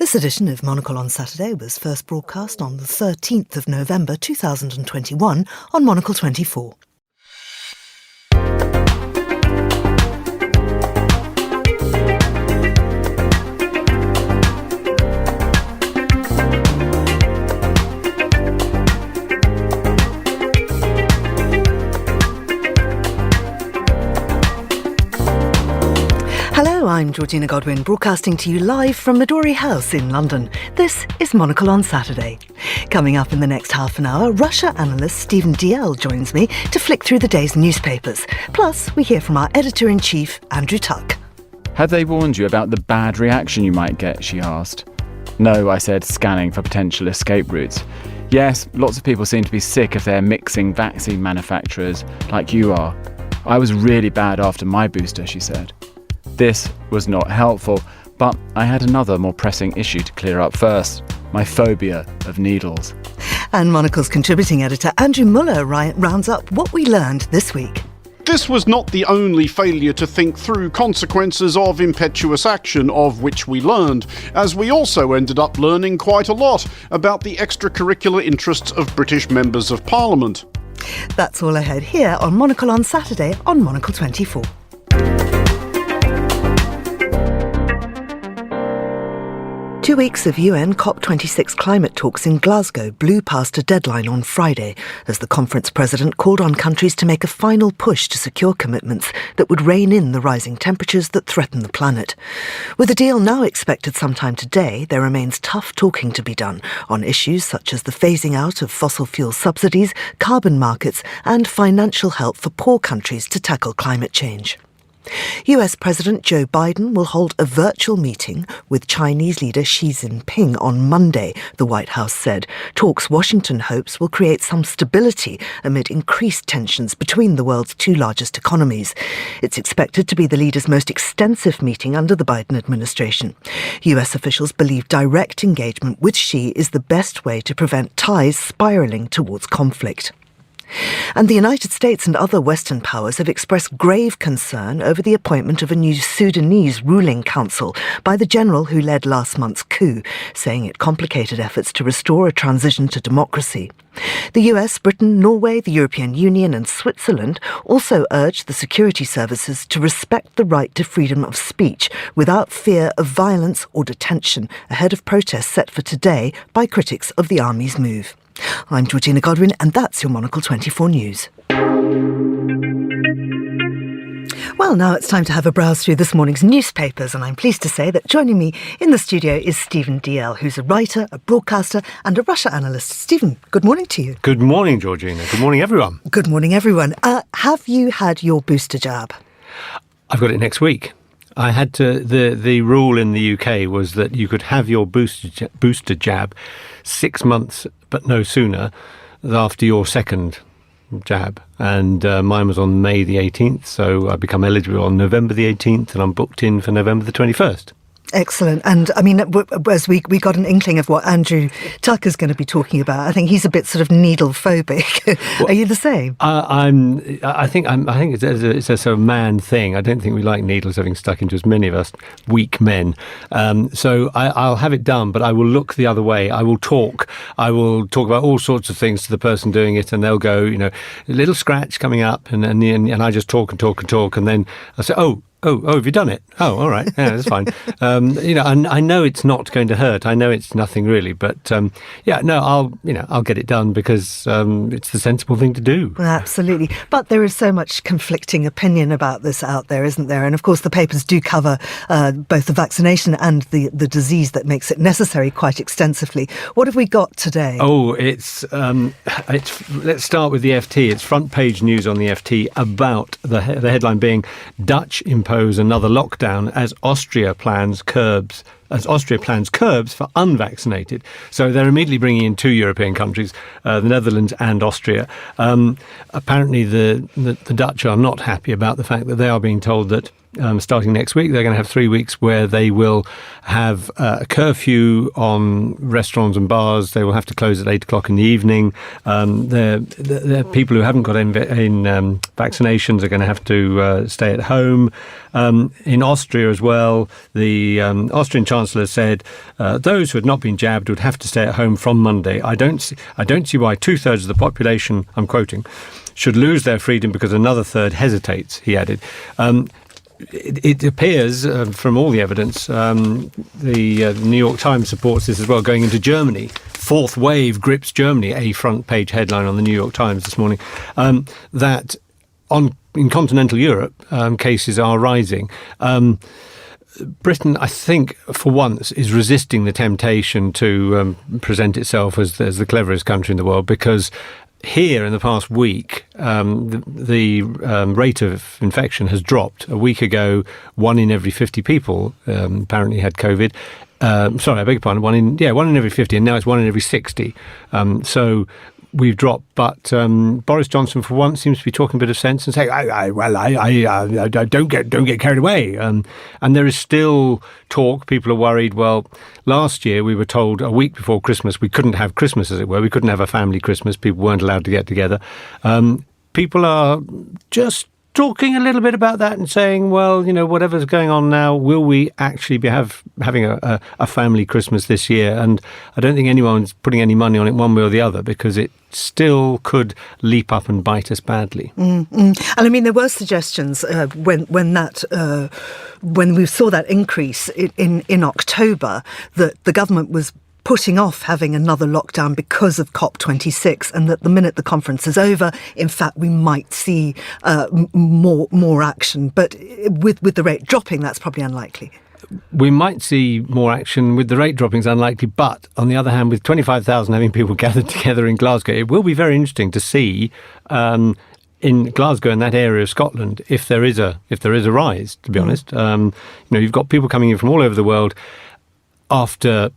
This edition of Monocle on Saturday was first broadcast on the 13th of November 2021 on Monocle 24. Hello, I'm Georgina Godwin, broadcasting to you live from Midori House in London. This is Monocle on Saturday. Coming up in the next half an hour, Russia analyst Stephen DL joins me to flick through the day's newspapers. Plus, we hear from our editor-in-chief, Andrew Tuck. Have they warned you about the bad reaction you might get, she asked. No, I said, scanning for potential escape routes. Yes, lots of people seem to be sick of their mixing vaccine manufacturers, like you are. I was really bad after my booster, she said. This was not helpful, but I had another more pressing issue to clear up first, my phobia of needles. And Monocle's contributing editor Andrew Muller rounds up what we learned this week. This was not the only failure to think through consequences of impetuous action of which we learned, as we also ended up learning quite a lot about the extracurricular interests of British members of Parliament. That's all ahead here on Monocle on Saturday on Monocle 24. 2 weeks of UN COP26 climate talks in Glasgow blew past a deadline on Friday as the conference president called on countries to make a final push to secure commitments that would rein in the rising temperatures that threaten the planet. With a deal now expected sometime today, there remains tough talking to be done on issues such as the phasing out of fossil fuel subsidies, carbon markets, and financial help for poor countries to tackle climate change. US President Joe Biden will hold a virtual meeting with Chinese leader Xi Jinping on Monday, the White House said. Talks Washington hopes will create some stability amid increased tensions between the world's two largest economies. It's expected to be the leaders' most extensive meeting under the Biden administration. US officials believe direct engagement with Xi is the best way to prevent ties spiralling towards conflict. And the United States and other Western powers have expressed grave concern over the appointment of a new Sudanese ruling council by the general who led last month's coup, saying it complicated efforts to restore a transition to democracy. The US, Britain, Norway, the European Union and Switzerland also urged the security services to respect the right to freedom of speech without fear of violence or detention ahead of protests set for today by critics of the army's move. I'm Georgina Godwin, and that's your Monocle 24 News. Well, now it's time to have a browse through this morning's newspapers, and I'm pleased to say that joining me in the studio is Stephen DL, who's a writer, a broadcaster and a Russia analyst. Stephen, good morning to you. Good morning, Georgina. Good morning, everyone. Good morning, everyone. Have you had your booster jab? I've got it next week. I had to. The rule in the UK was that you could have your booster jab 6 months, but no sooner after your second jab. And mine was on May the 18th, so I become eligible on November the 18th, and I'm booked in for November the 21st. Excellent. And I mean, as we got an inkling of what Andrew Tuck is going to be talking about, I think he's a bit sort of needle phobic. Well, are you the same? I think it's a sort of man thing. I don't think we like needles having stuck into as many of us weak men. So I'll have it done, but I will look the other way. I will talk about all sorts of things to the person doing it, and they'll go, a little scratch coming up, and I just talk, and then I say, Oh, have you done it? Oh, all right. Yeah, that's fine. And I know it's not going to hurt. I know it's nothing really, but I'll get it done because it's the sensible thing to do. Absolutely. But there is so much conflicting opinion about this out there, isn't there? And of course, the papers do cover both the vaccination and the disease that makes it necessary quite extensively. What have we got today? Oh, it's let's start with the FT. It's front page news on the FT about the headline being Dutch impose another lockdown as Austria plans curbs for unvaccinated. So they're immediately bringing in two European countries, the Netherlands and Austria. Apparently the Dutch are not happy about the fact that they are being told that starting next week, they're going to have 3 weeks where they will have a curfew on restaurants and bars. They will have to close at 8 o'clock in the evening. The people who haven't got vaccinations are going to have to stay at home. In Austria as well, the Austrian Chancellor Chancellor said those who had not been jabbed would have to stay at home from Monday. I don't see why 2/3 of the population, I'm quoting, should lose their freedom because another third hesitates, he added. It appears from all the evidence, the New York Times supports this as well, going into Germany. Fourth wave grips Germany, a front page headline on the New York Times this morning, that in continental Europe, cases are rising. Britain, I think, for once, is resisting the temptation to present itself as the cleverest country in the world, because here in the past week, the rate of infection has dropped. A week ago, 1 in every 50 people apparently had COVID. Sorry, I beg your pardon. 1 in every 50, and now it's 1 in every 60. So we've dropped. But Boris Johnson, for once, seems to be talking a bit of sense and saying, I don't get carried away. And there is still talk. People are worried. Well, last year we were told a week before Christmas we couldn't have Christmas, as it were. We couldn't have a family Christmas. People weren't allowed to get together. People are just talking a little bit about that and saying, well, whatever's going on now, will we actually be having a family Christmas this year? And I don't think anyone's putting any money on it one way or the other, because it still could leap up and bite us badly. And I mean, there were suggestions when we saw that increase in October, that the government was putting off having another lockdown because of COP26, and that the minute the conference is over, in fact, we might see more action. But with the rate dropping, that's probably unlikely. We might see more action. With the rate dropping, is unlikely. But on the other hand, with 25,000 having people gathered together in Glasgow, it will be very interesting to see in Glasgow, in that area of Scotland, if there is a rise. To be honest, you've got people coming in from all over the world after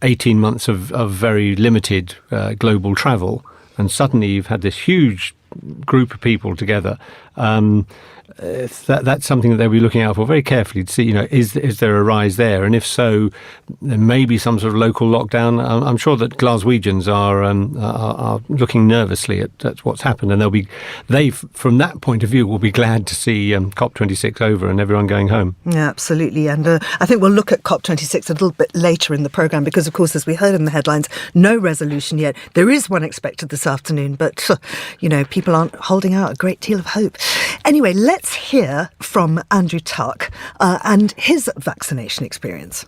18 months of very limited global travel, and suddenly you've had this huge group of people together. That's something that they'll be looking out for very carefully to see, is there a rise there? And if so, there may be some sort of local lockdown. I'm sure that Glaswegians are looking nervously at what's happened, and they, from that point of view, will be glad to see COP26 over and everyone going home. Yeah, absolutely. And I think we'll look at COP26 a little bit later in the programme, because, of course, as we heard in the headlines, no resolution yet. There is one expected this afternoon, but, people aren't holding out a great deal of hope. Anyway, let's hear from Andrew Tuck and his vaccination experience.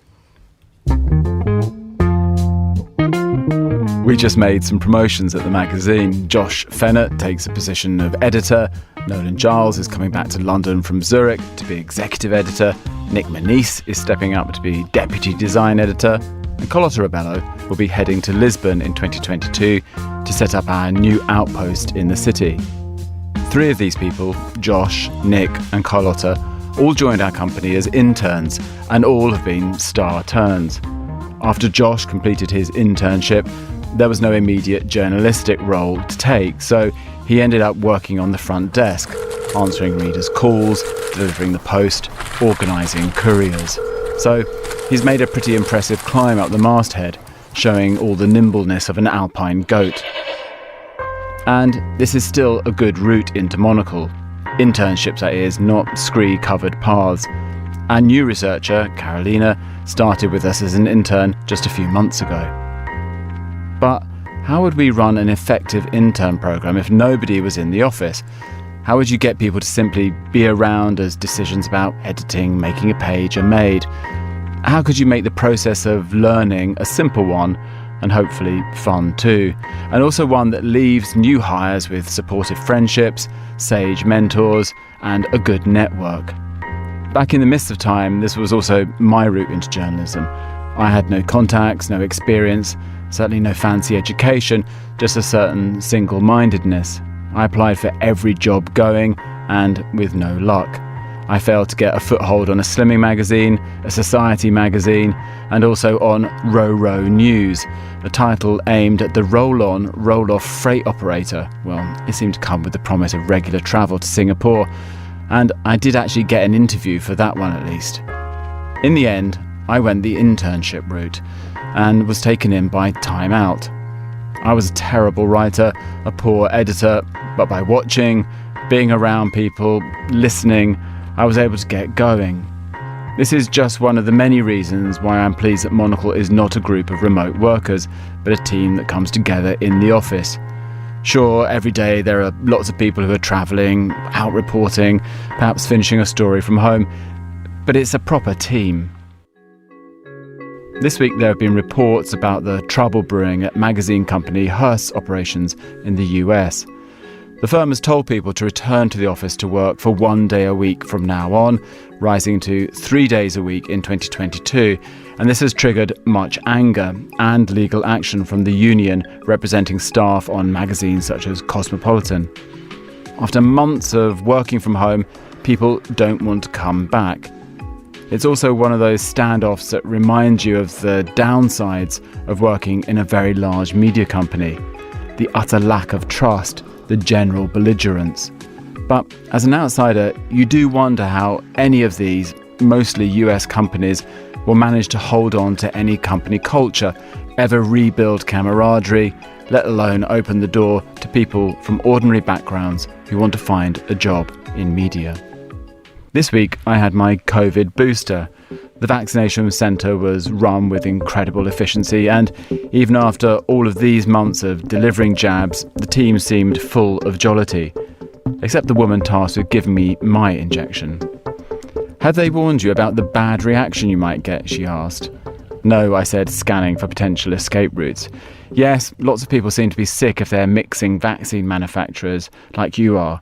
We just made some promotions at the magazine. Josh Fennett takes a position of editor. Nolan Giles is coming back to London from Zurich to be executive editor. Nick Manise is stepping up to be deputy design editor. And Carlotta Rebello will be heading to Lisbon in 2022 to set up our new outpost in the city. 3 of these people, Josh, Nick and Carlotta, all joined our company as interns, and all have been star turns. After Josh completed his internship, there was no immediate journalistic role to take, so he ended up working on the front desk, answering readers' calls, delivering the post, organising couriers. So he's made a pretty impressive climb up the masthead, showing all the nimbleness of an alpine goat. And this is still a good route into Monocle. Internships, that is, not scree-covered paths. Our new researcher, Carolina, started with us as an intern just a few months ago. But how would we run an effective intern program if nobody was in the office? How would you get people to simply be around as decisions about editing, making a page are made? How could you make the process of learning a simple one, and hopefully fun too, and also one that leaves new hires with supportive friendships, sage mentors, and a good network? Back in the midst of time, this was also my route into journalism. I had no contacts, no experience, certainly no fancy education, just a certain single-mindedness. I applied for every job going, and with no luck. I failed to get a foothold on a slimming magazine, a society magazine, and also on Row News, a title aimed at the roll-on, roll-off freight operator. Well, it seemed to come with the promise of regular travel to Singapore, and I did actually get an interview for that one at least. In the end, I went the internship route, and was taken in by Time Out. I was a terrible writer, a poor editor, but by watching, being around people, listening, I was able to get going. This is just one of the many reasons why I'm pleased that Monocle is not a group of remote workers, but a team that comes together in the office. Sure, every day there are lots of people who are travelling, out reporting, perhaps finishing a story from home, but it's a proper team. This week there have been reports about the trouble brewing at magazine company Hearst's operations in the US. The firm has told people to return to the office to work for 1 day a week from now on, rising to 3 days a week in 2022, and this has triggered much anger and legal action from the union representing staff on magazines such as Cosmopolitan. After months of working from home, people don't want to come back. It's also one of those standoffs that remind you of the downsides of working in a very large media company, the utter lack of trust, the general belligerence. But as an outsider, you do wonder how any of these, mostly US companies, will manage to hold on to any company culture, ever rebuild camaraderie, let alone open the door to people from ordinary backgrounds who want to find a job in media. This week I had my COVID booster. The vaccination centre was run with incredible efficiency, and even after all of these months of delivering jabs, the team seemed full of jollity. Except the woman tasked with giving me my injection. "Have they warned you about the bad reaction you might get?" she asked. "No," I said, scanning for potential escape routes. "Yes, lots of people seem to be sick if they're mixing vaccine manufacturers, like you are.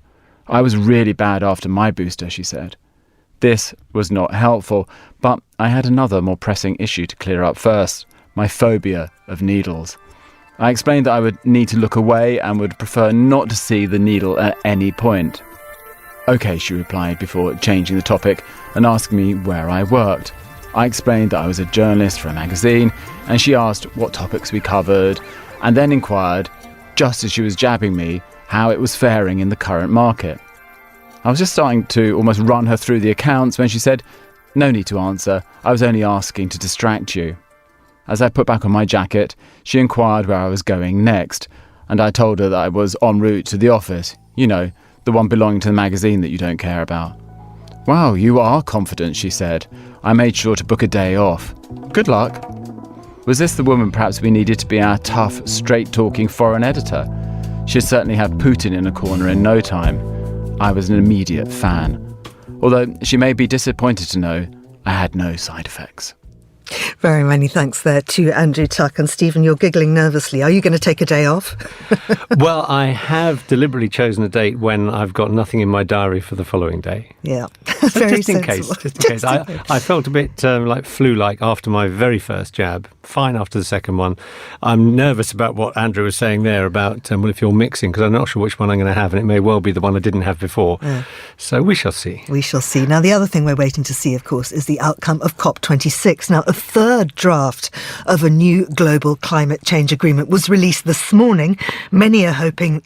I was really bad after my booster," she said. This was not helpful, but I had another more pressing issue to clear up first: my phobia of needles. I explained that I would need to look away and would prefer not to see the needle at any point. "Okay," she replied before changing the topic and asking me where I worked. I explained that I was a journalist for a magazine, and she asked what topics we covered, and then inquired, just as she was jabbing me, how it was faring in the current market. I was just starting to almost run her through the accounts when she said, "No need to answer, I was only asking to distract you." As I put back on my jacket, she inquired where I was going next, and I told her that I was en route to the office, you know, the one belonging to the magazine that you don't care about. "Wow, you are confident," she said. I made sure to book a day off. "Good luck." Was this the woman perhaps we needed to be our tough, straight-talking foreign editor? She'd certainly have Putin in a corner in no time. I was an immediate fan. Although she may be disappointed to know I had no side effects. Very many thanks there to Andrew Tuck. And Stephen, you're giggling nervously. Are you going to take a day off? Well, I have deliberately chosen a date when I've got nothing in my diary for the following day. Yeah, very just in case. I felt a bit like flu-like after my very first jab. Fine after the second one. I'm nervous about what Andrew was saying there about, well, if you're mixing, because I'm not sure which one I'm going to have, and it may well be the one I didn't have before. Yeah. So we shall see. We shall see. Now, the other thing we're waiting to see, of course, is the outcome of COP26. Now, a third draft of a new global climate change agreement was released this morning. Many are hoping,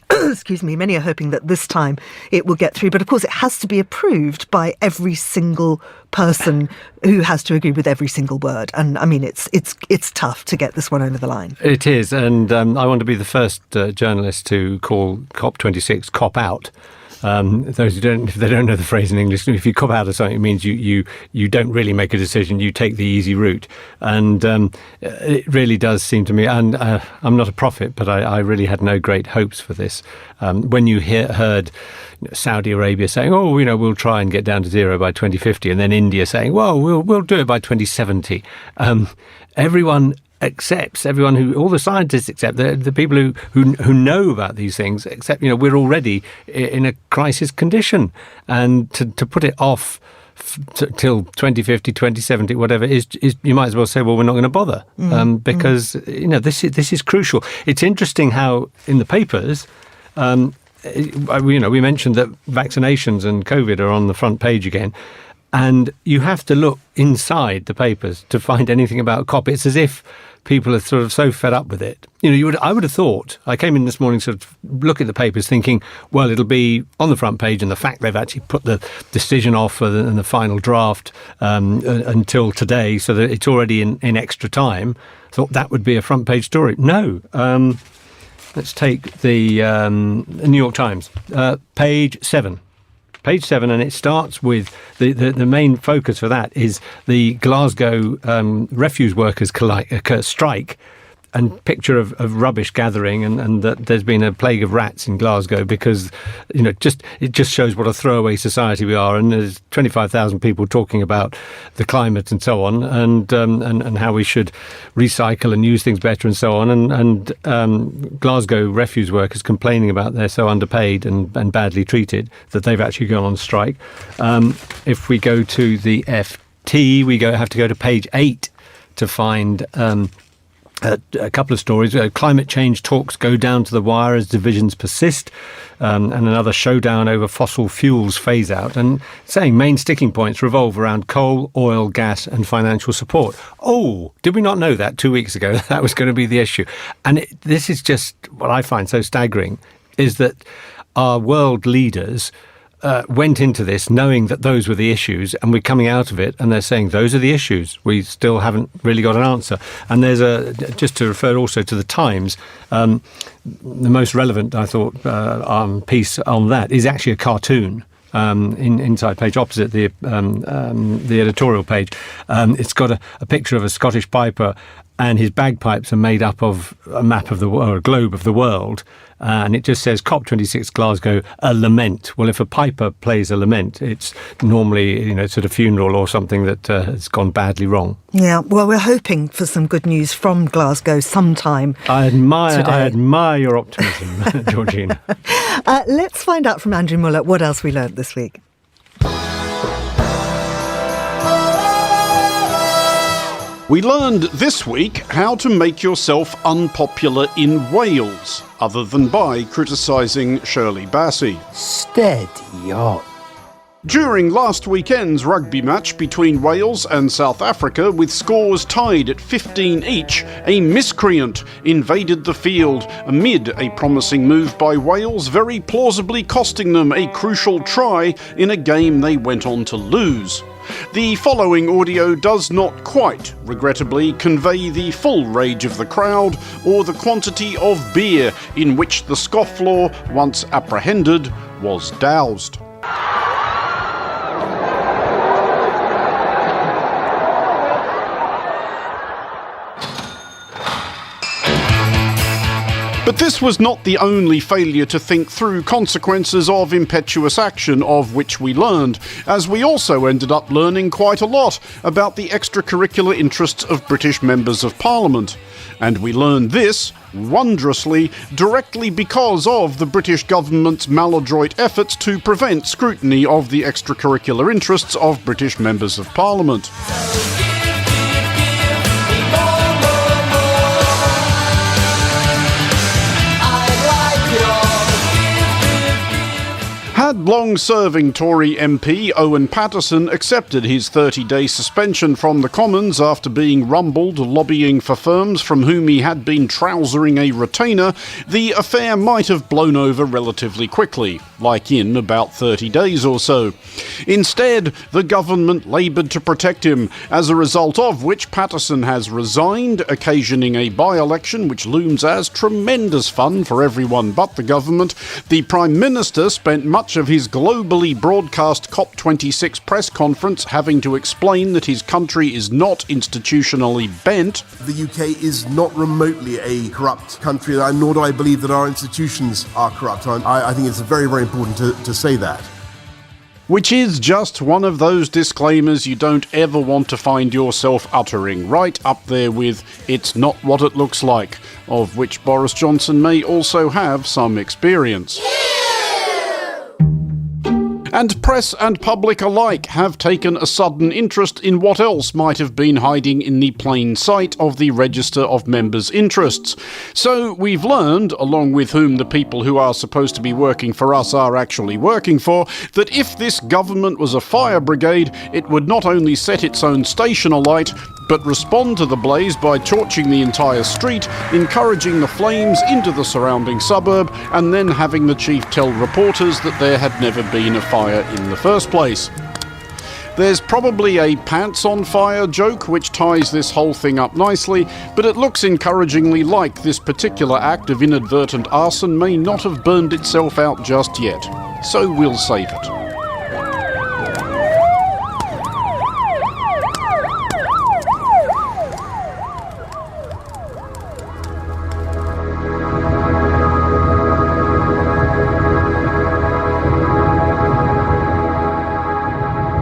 many are hoping that this time it will get through. But of course, it has to be approved by every single person who has to agree with every single word. And I mean, it's tough to get this one over the line. It is. And I want to be the first journalist to call COP26 cop out. Those who don't, if they don't know the phrase in English, if you cop out of something, it means you don't really make a decision. You take the easy route, and it really does seem to me. And I'm not a prophet, but I really had no great hopes for this. When you heard Saudi Arabia saying, "Oh, we'll try and get down to zero by 2050," and then India saying, "Well, we'll do it by 2070," everyone accepts, all the scientists accept, the people who know about these things accept, we're already in a crisis condition, and to put it off till 2050, 2070, whatever, is you might as well say, well, we're not going to bother, because this is crucial. It's interesting how in the papers, we mentioned that vaccinations and COVID are on the front page again. And you have to look inside the papers to find anything about COP. It's as if people are sort of so fed up with it. I would have thought, I came in this morning sort of looking at the papers thinking, well, it'll be on the front page, and the fact they've actually put the decision off and the final draft until today, so that it's already in extra time. I thought that would be a front page story. No. Let's take the New York Times, page 7. page 7, and it starts with the main focus for that is the Glasgow refuse workers strike. And picture of rubbish gathering, and that there's been a plague of rats in Glasgow because, it just shows what a throwaway society we are. And there's 25,000 people talking about the climate and so on, and how we should recycle and use things better and so on. And Glasgow refuse workers complaining about they're so underpaid and badly treated that they've actually gone on strike. If we go to the FT, we have to go to page 8 to find a couple of stories. Climate change talks go down to the wire as divisions persist, and another showdown over fossil fuels phase out, and saying main sticking points revolve around coal, oil, gas and financial support. Oh, did we not know that 2 weeks ago that was going to be the issue? And this is just what I find so staggering, is that our world leaders went into this knowing that those were the issues, and we're coming out of it and they're saying those are the issues. We still haven't really got an answer. And there's just to refer also to the Times, the most relevant, I thought, piece on that is actually a cartoon. Inside page opposite the editorial page. It's got a picture of a Scottish piper, and his bagpipes are made up of a map of the world, or a globe of the world. And it just says COP26 Glasgow, a lament. Well, if a piper plays a lament, it's normally, sort of funeral or something that has gone badly wrong. Yeah, well, we're hoping for some good news from Glasgow sometime. I admire your optimism, Georgina. Let's find out from Andrew Muller what else we learnt this week. We learned this week how to make yourself unpopular in Wales, other than by criticising Shirley Bassey. Steady on. During last weekend's rugby match between Wales and South Africa, with scores tied at 15 each, a miscreant invaded the field amid a promising move by Wales, very plausibly costing them a crucial try in a game they went on to lose. The following audio does not quite, regrettably, convey the full rage of the crowd or the quantity of beer in which the scofflaw, once apprehended, was doused. But this was not the only failure to think through consequences of impetuous action of which we learned, as we also ended up learning quite a lot about the extracurricular interests of British members of Parliament. And we learned this, wondrously, directly because of the British government's maladroit efforts to prevent scrutiny of the extracurricular interests of British members of Parliament. Had long-serving Tory MP Owen Paterson accepted his 30-day suspension from the Commons after being rumbled lobbying for firms from whom he had been trousering a retainer, the affair might have blown over relatively quickly, like in about 30 days or so. Instead, the government laboured to protect him, as a result of which Paterson has resigned, occasioning a by-election which looms as tremendous fun for everyone but the government. The Prime Minister spent much of his globally broadcast COP26 press conference having to explain that his country is not institutionally bent. The UK is not remotely a corrupt country, nor do I believe that our institutions are corrupt. I think it's very, very important to say that. Which is just one of those disclaimers you don't ever want to find yourself uttering, right up there with "it's not what it looks like," of which Boris Johnson may also have some experience. And press and public alike have taken a sudden interest in what else might have been hiding in the plain sight of the Register of Members' Interests. So we've learned, along with whom the people who are supposed to be working for us are actually working for, that if this government was a fire brigade, it would not only set its own station alight, but respond to the blaze by torching the entire street, encouraging the flames into the surrounding suburb, and then having the chief tell reporters that there had never been a fire in the first place. There's probably a pants on fire joke which ties this whole thing up nicely, but it looks encouragingly like this particular act of inadvertent arson may not have burned itself out just yet. So we'll save it.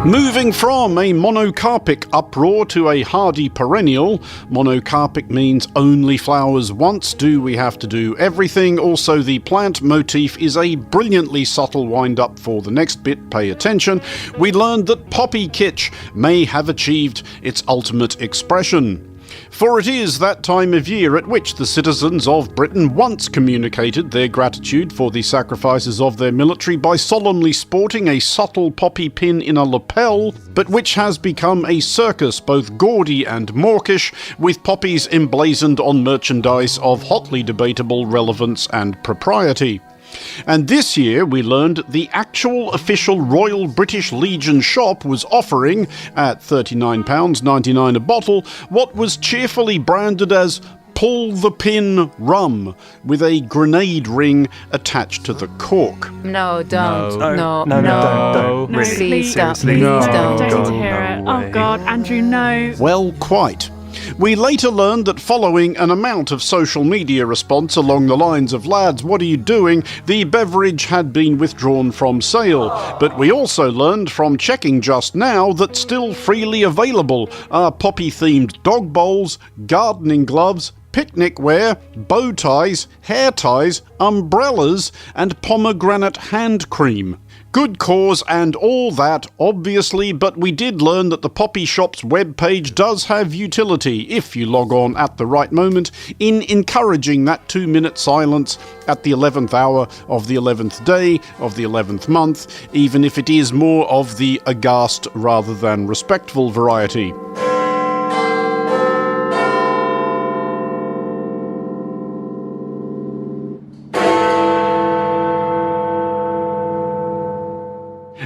Moving from a monocarpic uproar to a hardy perennial. Monocarpic means only flowers once. Do we have to do everything? Also, the plant motif is a brilliantly subtle wind-up for the next bit. Pay attention. We learned that poppy kitsch may have achieved its ultimate expression. For it is that time of year at which the citizens of Britain once communicated their gratitude for the sacrifices of their military by solemnly sporting a subtle poppy pin in a lapel, but which has become a circus both gaudy and mawkish, with poppies emblazoned on merchandise of hotly debatable relevance and propriety. And this year we learned the actual official Royal British Legion shop was offering, at £39.99 a bottle, what was cheerfully branded as Pull the Pin Rum, with a grenade ring attached to the cork. No, don't. No. No. Don't. Really? Please don't. Seriously? Please No. don't. Don't God, hear it. no way. Oh God, Andrew, no. Well, quite. We later learned that following an amount of social media response along the lines of "Lads, what are you doing?" the beverage had been withdrawn from sale. But we also learned from checking just now that still freely available are poppy-themed dog bowls, gardening gloves, picnic wear, bow ties, hair ties, umbrellas, and pomegranate hand cream. Good cause and all that, obviously, but we did learn that the Poppy Shop's webpage does have utility, if you log on at the right moment, in encouraging that 2-minute silence at the 11th hour of the 11th day of the 11th month, even if it is more of the aghast rather than respectful variety.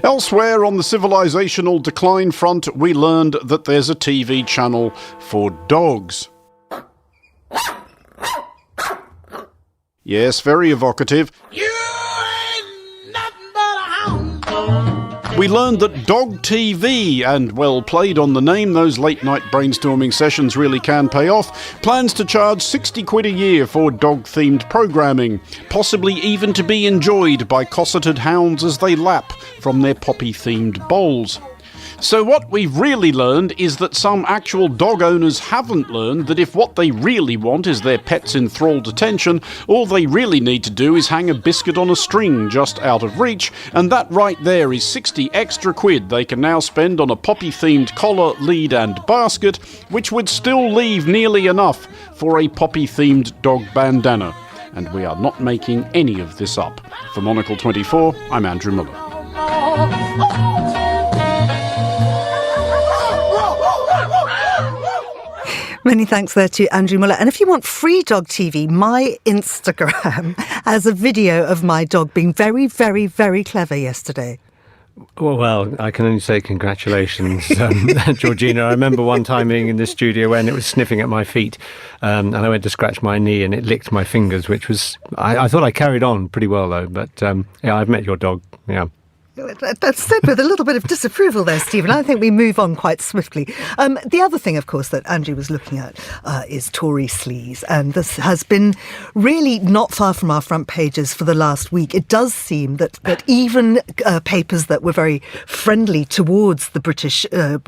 Elsewhere on the civilizational decline front, we learned that there's a TV channel for dogs. Yes, very evocative. We learned that Dog TV, and well played on the name, those late-night brainstorming sessions really can pay off, plans to charge £60 a year for dog-themed programming, possibly even to be enjoyed by cosseted hounds as they lap from their poppy-themed bowls. So what we've really learned is that some actual dog owners haven't learned that if what they really want is their pet's enthralled attention, all they really need to do is hang a biscuit on a string just out of reach, and that right there is 60 extra quid they can now spend on a poppy-themed collar, lead and basket, which would still leave nearly enough for a poppy-themed dog bandana. And we are not making any of this up. For Monocle 24, I'm Andrew Muller. Many thanks there to Andrew Muller. And if you want free dog TV, my Instagram has a video of my dog being very, very, very clever yesterday. Well, I can only say congratulations, Georgina. I remember one time being in the studio when it was sniffing at my feet, and I went to scratch my knee and it licked my fingers, which was... I thought I carried on pretty well, though. But, yeah, I've met your dog, yeah. That's said with a little bit of disapproval there, Stephen. I think we move on quite swiftly. The other thing, of course, that Andrew was looking at is Tory sleaze. And this has been really not far from our front pages for the last week. It does seem that even papers that were very friendly towards the British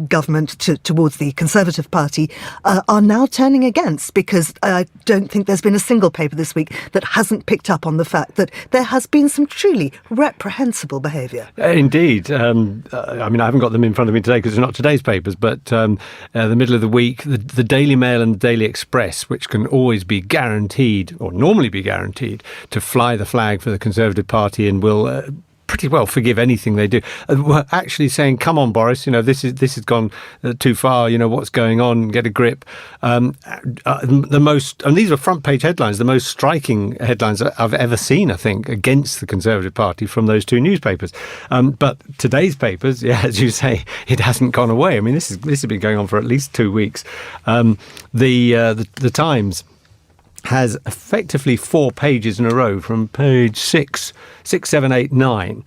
government, towards the Conservative Party, are now turning against, because I don't think there's been a single paper this week that hasn't picked up on the fact that there has been some truly reprehensible behaviour. Indeed. I mean, I haven't got them in front of me today because it's not today's papers, but the middle of the week, the Daily Mail and the Daily Express, which can always be guaranteed, or normally be guaranteed, to fly the flag for the Conservative Party and will... pretty well forgive anything they do. We're actually saying, come on, Boris, this has gone too far, what's going on, get a grip. The most, and these are front page headlines, the most striking headlines I've ever seen, I think, against the Conservative Party from those two newspapers. But today's papers, yeah, as you say, it hasn't gone away. I mean, this has been going on for at least 2 weeks. The Times has effectively 4 pages in a row from page 6, 7, 8, 9.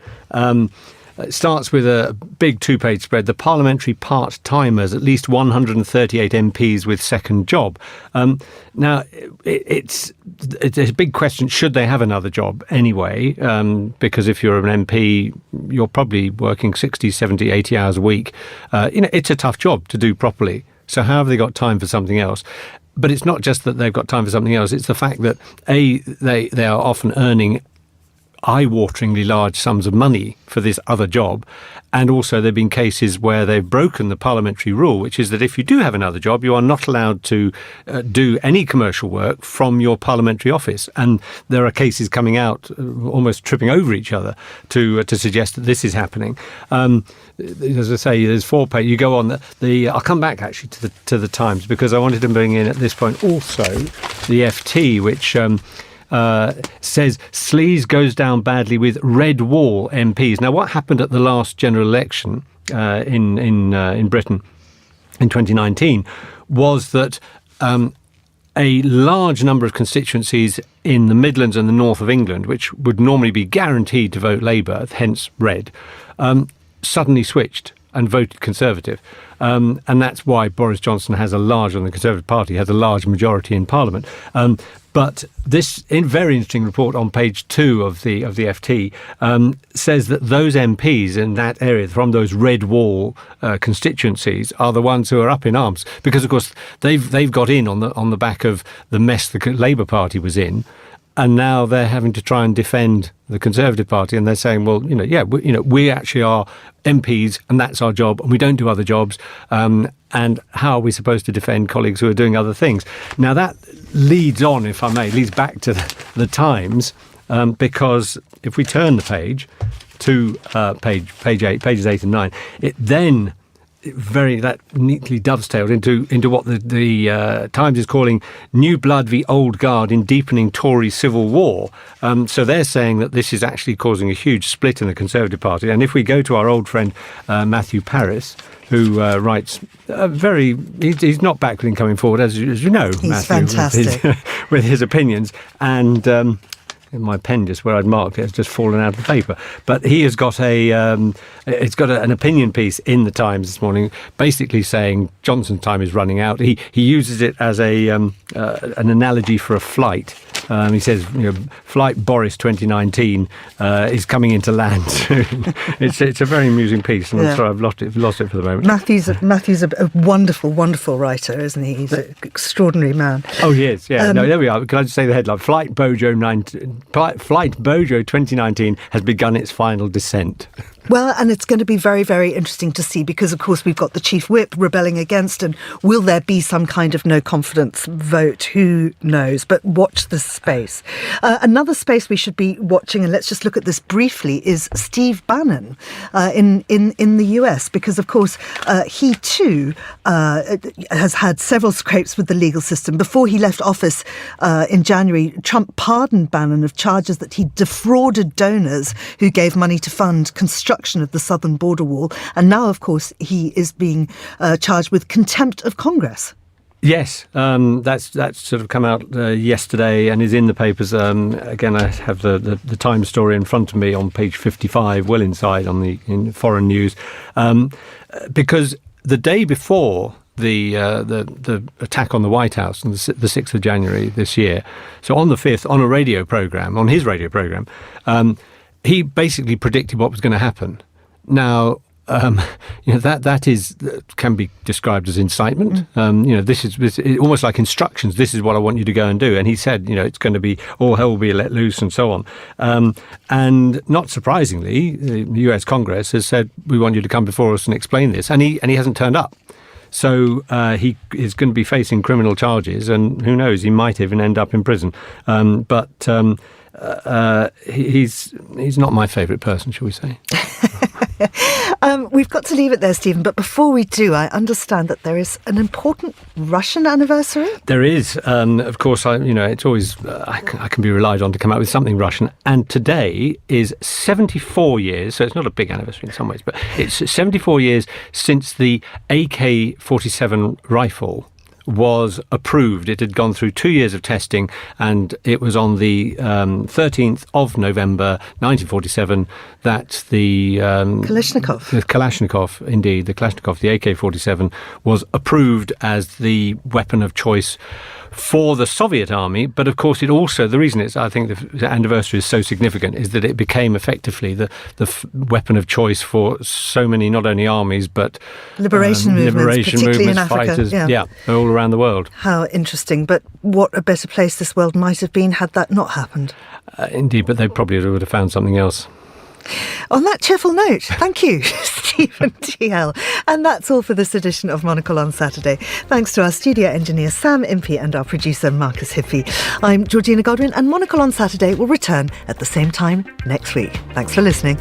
It starts with a big 2-page spread. The parliamentary part-timers, at least 138 MPs with second job. Now, it's a big question. Should they have another job anyway? Because if you're an MP, you're probably working 60, 70, 80 hours a week. It's a tough job to do properly. So how have they got time for something else? But it's not just that they've got time for something else. It's the fact that, they are often earning eye-wateringly large sums of money for this other job. And also there have been cases where they've broken the parliamentary rule, which is that if you do have another job, you are not allowed to do any commercial work from your parliamentary office. And there are cases coming out, almost tripping over each other, to suggest that this is happening. As I say, there's 4 pages. You go on. I'll come back actually to the Times, because I wanted to bring in at this point also the FT, which says sleaze goes down badly with red wall MPs. Now, what happened at the last general election in Britain in 2019 was that a large number of constituencies in the Midlands and the north of England, which would normally be guaranteed to vote Labour, hence red, suddenly switched and voted Conservative. And that's why Boris Johnson has the Conservative Party has a large majority in Parliament. But this very interesting report on page 2 of the FT says that those MPs in that area from those red wall constituencies are the ones who are up in arms, because of course they've got in on the back of the mess the Labour Party was in. And now they're having to try and defend the Conservative Party, and they're saying, well, we actually are MPs, and that's our job, and we don't do other jobs. And how are we supposed to defend colleagues who are doing other things? Now that leads back to the Times, because if we turn the page to pages 8 and 9, it then that neatly dovetailed into what the Times is calling new blood v old guard in deepening Tory civil war. So they're saying that this is actually causing a huge split in the Conservative Party. And if we go to our old friend Matthew Parris, who writes he's not backward in coming forward, as you know, he's Matthew, fantastic with his opinions. And my pen, just where I'd marked it, has just fallen out of the paper. But he has got an opinion piece in the Times this morning, basically saying Johnson's time is running out. He uses it as an analogy for a flight. He says, flight Boris 2019 is coming into land soon. It's a very amusing piece, and I'm sorry I've lost it for the moment. Matthew's a wonderful, wonderful writer, isn't he? He's an extraordinary man. Oh, he is, yeah. No, there we are. Can I just say the headline? Flight Bojo 2019 has begun its final descent. Well, and it's going to be very, very interesting to see, because, of course, we've got the Chief Whip rebelling against, and will there be some kind of no confidence vote? Who knows? But watch this space. Another space we should be watching, and let's just look at this briefly, is Steve Bannon in the US, because, of course, he too has had several scrapes with the legal system. Before he left office in January, Trump pardoned Bannon of charges that he defrauded donors who gave money to fund construction of the southern border wall. And now, of course, he is being charged with contempt of Congress. Yes, that's sort of come out yesterday and is in the papers. Again, I have the Times story in front of me on page 55, well inside in foreign news, because the day before the attack on the White House on the 6th of January this year, so on the 5th, on his radio program, he basically predicted what was going to happen. Now, that can be described as incitement. This is almost like instructions. This is what I want you to go and do. And he said, it's going to be all hell will be let loose and so on. And not surprisingly, the US Congress has said, we want you to come before us and explain this. And he hasn't turned up. So he is going to be facing criminal charges, and who knows, he might even end up in prison. But he's not my favourite person, shall we say. We've got to leave it there, Stephen, but before we do, I understand that there is an important Russian anniversary. There is. Of course, it's always, I can be relied on to come out with something Russian. And today is 74 years, so it's not a big anniversary in some ways, but it's 74 years since the AK-47 rifle was approved. It had gone through 2 years of testing, and it was on the 13th of November 1947 that the Kalashnikov. the Kalashnikov, the AK-47, was approved as the weapon of choice for the Soviet army. But of course, the reason I think the anniversary is so significant is that it became effectively the weapon of choice for so many, not only armies, but Liberation movements, in Africa. Fighters, all around the world. How interesting. But what a better place this world might have been had that not happened. Indeed, but they probably would have found something else. On that cheerful note, thank you, Stephen TL. And that's all for this edition of Monocle on Saturday. Thanks to our studio engineer Sam Impey and our producer Marcus Hippie. I'm Georgina Godwin, and Monocle on Saturday will return at the same time next week. Thanks for listening.